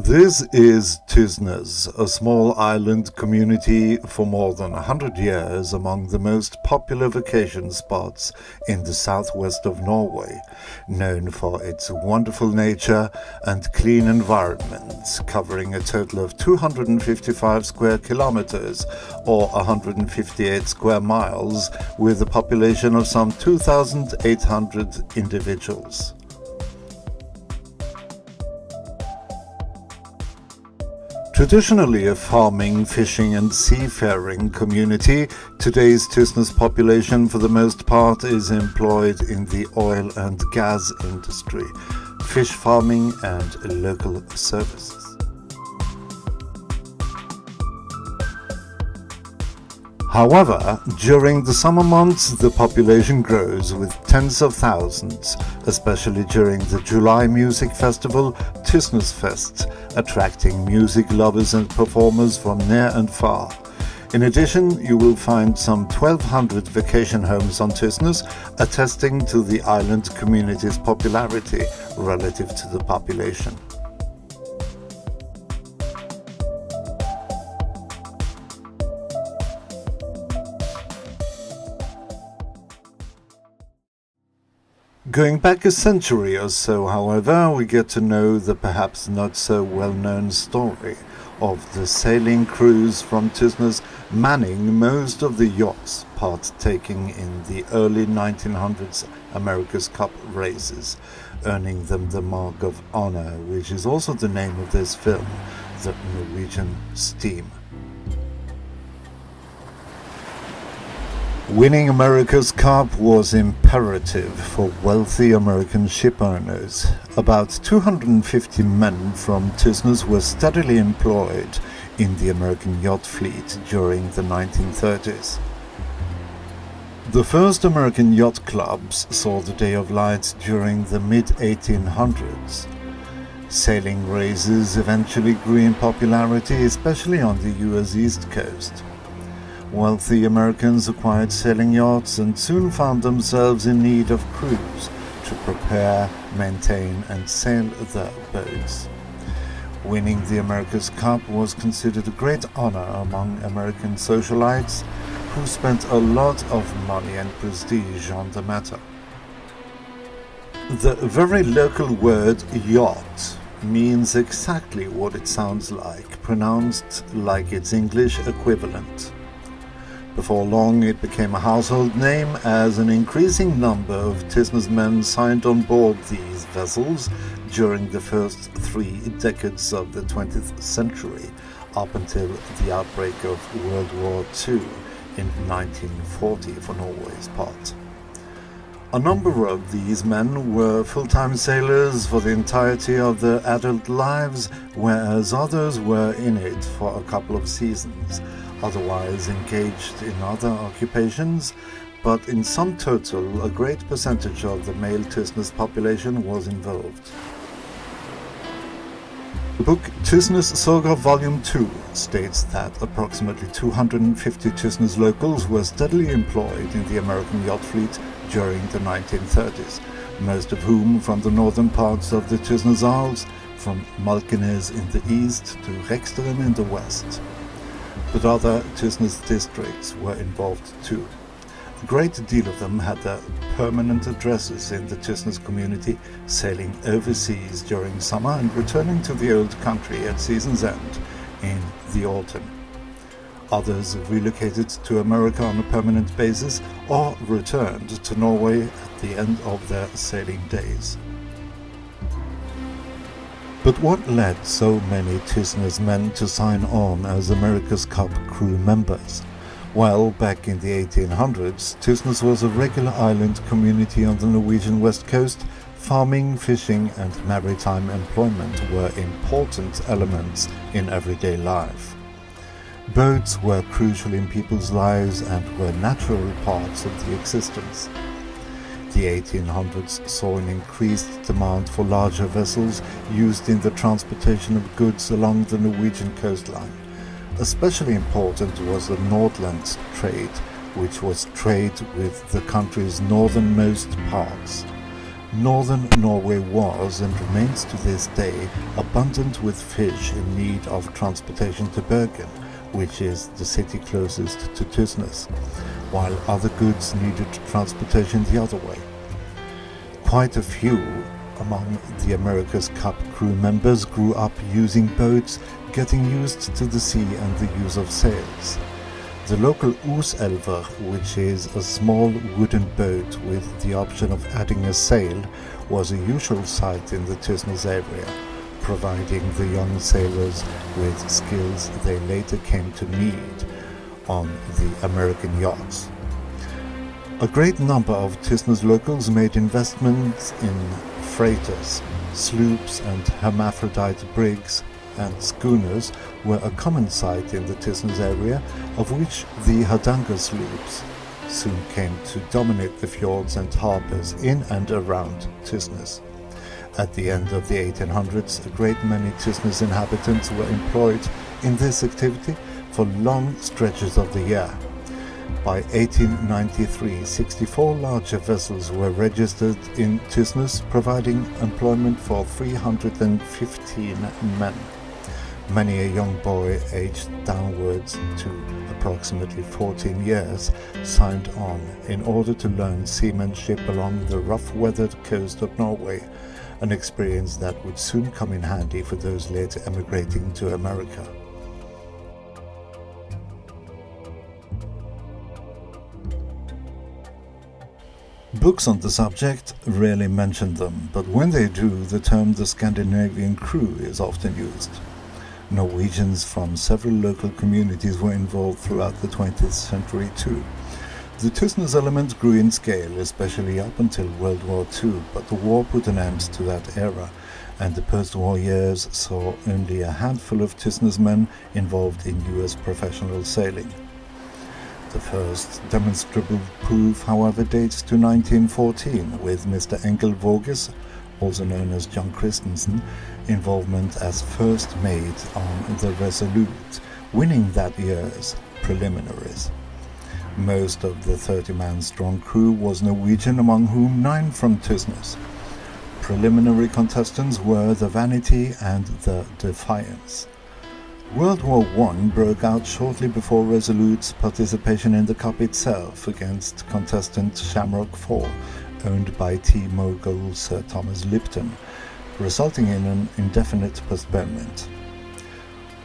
This is Tysnes, a small island community for more than 100 years among the most popular vacation spots in the southwest of Norway, known for its wonderful nature and clean environment, covering a total of 255 square kilometers or 158 square miles, with a population of some 2,800 individuals. Traditionally a farming, fishing and seafaring community, today's Tysnes population for the most part is employed in the oil and gas industry, fish farming and local services. However, during the summer months the population grows with tens of thousands, especially during the July music festival Tysnes Fest, attracting music lovers and performers from near and far. In addition, you will find some 1,200 vacation homes on Tysnes, attesting to the island community's popularity relative to the population. Going back a century or so, however, we get to know the perhaps not so well-known story of the sailing crews from Tysnes manning most of the yachts partaking in the early 1900s America's Cup races, earning them the Mark of Honor, which is also the name of this film, the Norwegian Steam. Winning America's Cup was imperative for wealthy American ship owners. About 250 men from Tysnes were steadily employed in the American yacht fleet during the 1930s. The first American yacht clubs saw the day of light during the mid-1800s. Sailing races eventually grew in popularity, especially on the US East Coast. Wealthy Americans acquired sailing yachts and soon found themselves in need of crews to prepare, maintain and sail their boats. Winning the America's Cup was considered a great honor among American socialites who spent a lot of money and prestige on the matter. The very local word yacht means exactly what it sounds like, pronounced like its English equivalent. Before long it became a household name as an increasing number of Tysnes men signed on board these vessels during the first 3 decades of the 20th century, up until the outbreak of World War II in 1940 for Norway's part. A number of these men were full-time sailors for the entirety of their adult lives, whereas others were in it for a couple of seasons, otherwise engaged in other occupations, but in sum total a great percentage of the male Tysnes population was involved. The book Tysnes Saga Volume 2 states that approximately 250 Tysnes locals were steadily employed in the American yacht fleet during the 1930s, most of whom from the northern parts of the Tysnes Isles, from Malkenes in the east to Reksteren in the west. But other Tysnes districts were involved too. A great deal of them had their permanent addresses in the Tysnes community, sailing overseas during summer and returning to the old country at season's end in the autumn. Others relocated to America on a permanent basis or returned to Norway at the end of their sailing days. But what led so many Tysnes men to sign on as America's Cup crew members? Well, back in the 1800s, Tysnes was a regular island community on the Norwegian west coast. Farming, fishing and maritime employment were important elements in everyday life. Boats were crucial in people's lives and were natural parts of the existence. The 1800s saw an increased demand for larger vessels used in the transportation of goods along the Norwegian coastline. Especially important was the Nordland trade, which was trade with the country's northernmost parts. Northern Norway was and remains to this day abundant with fish in need of transportation to Bergen, which is the city closest to Tysnes, while other goods needed transportation the other way. Quite a few among the America's Cup crew members grew up using boats, getting used to the sea and the use of sails. The local Oselver, which is a small wooden boat with the option of adding a sail, was a usual sight in the Tysnes area, providing the young sailors with skills they later came to need on the American yachts. A great number of Tysnes locals made investments in freighters, sloops and hermaphrodite brigs and schooners were a common sight in the Tysnes area, of which the Hardanger sloops soon came to dominate the fjords and harbours in and around Tysnes. At the end of the 1800s, a great many Tysnes inhabitants were employed in this activity for long stretches of the year. By 1893, 64 larger vessels were registered in Tysnes, providing employment for 315 men. Many a young boy aged downwards to approximately 14 years signed on in order to learn seamanship along the rough-weathered coast of Norway, an experience that would soon come in handy for those later emigrating to America. Books on the subject rarely mention them, but when they do, the term the Scandinavian crew is often used. Norwegians from several local communities were involved throughout the 20th century too. The Tysnes element grew in scale, especially up until World War II, but the war put an end to that era, and the post-war years saw only a handful of Tysnes men involved in US professional sailing. The first demonstrable proof, however, dates to 1914, with Mr. Enkel Våges, also known as John Christensen, involvement as first mate on the Resolute, winning that year's preliminaries. Most of the 30-man strong crew was Norwegian, among whom 9 from Tysnes. Preliminary contestants were the Vanity and the Defiance. World War I broke out shortly before Resolute's participation in the Cup itself against contestant Shamrock IV, owned by tea mogul Sir Thomas Lipton, resulting in an indefinite postponement.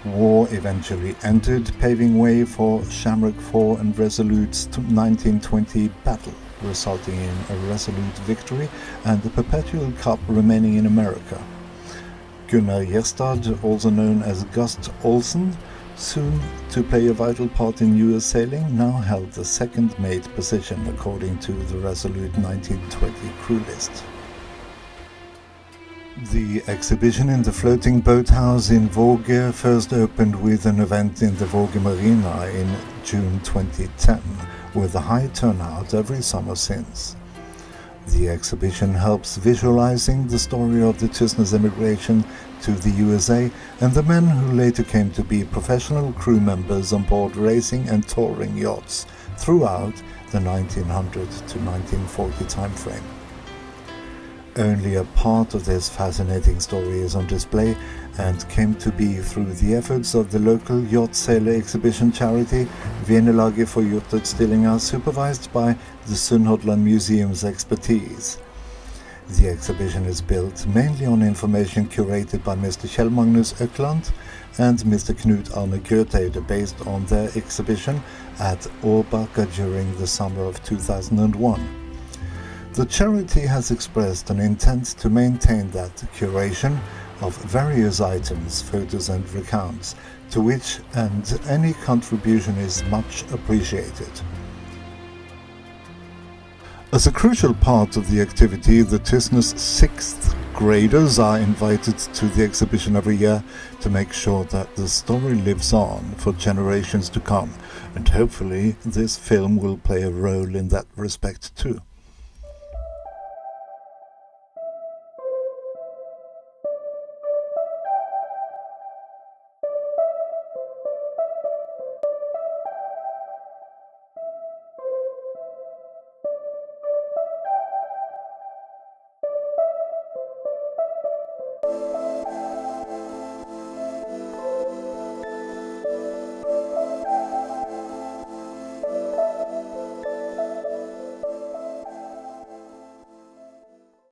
War eventually ended, paving way for Shamrock IV and Resolute's 1920 battle, resulting in a Resolute victory and the Perpetual Cup remaining in America. Gunnar Gjerstad, also known as Gust Olsen, soon to play a vital part in US sailing, now held the second mate position according to the Resolute 1920 crew list. The exhibition in the floating boathouse in Våge first opened with an event in the Våge Marina in June 2010, with a high turnout every summer since. The exhibition helps visualizing the story of the Tysnes emigration to the USA and the men who later came to be professional crew members on board racing and touring yachts throughout the 1900 to 1940 timeframe. Only a part of this fascinating story is on display and came to be through the efforts of the local yacht sailor exhibition charity Venelaget for Yachtutstillingen, supervised by the Sunnhordland Museum's expertise. The exhibition is built mainly on information curated by Mr. Kjell Magnus Økland and Mr. Knut Arne Gøteide based on their exhibition at Årbakka during the summer of 2001. The charity has expressed an intent to maintain that curation of various items, photos and recounts, to which and any contribution is much appreciated. As a crucial part of the activity, the Tysnes 6th graders are invited to the exhibition every year to make sure that the story lives on for generations to come, and hopefully this film will play a role in that respect too.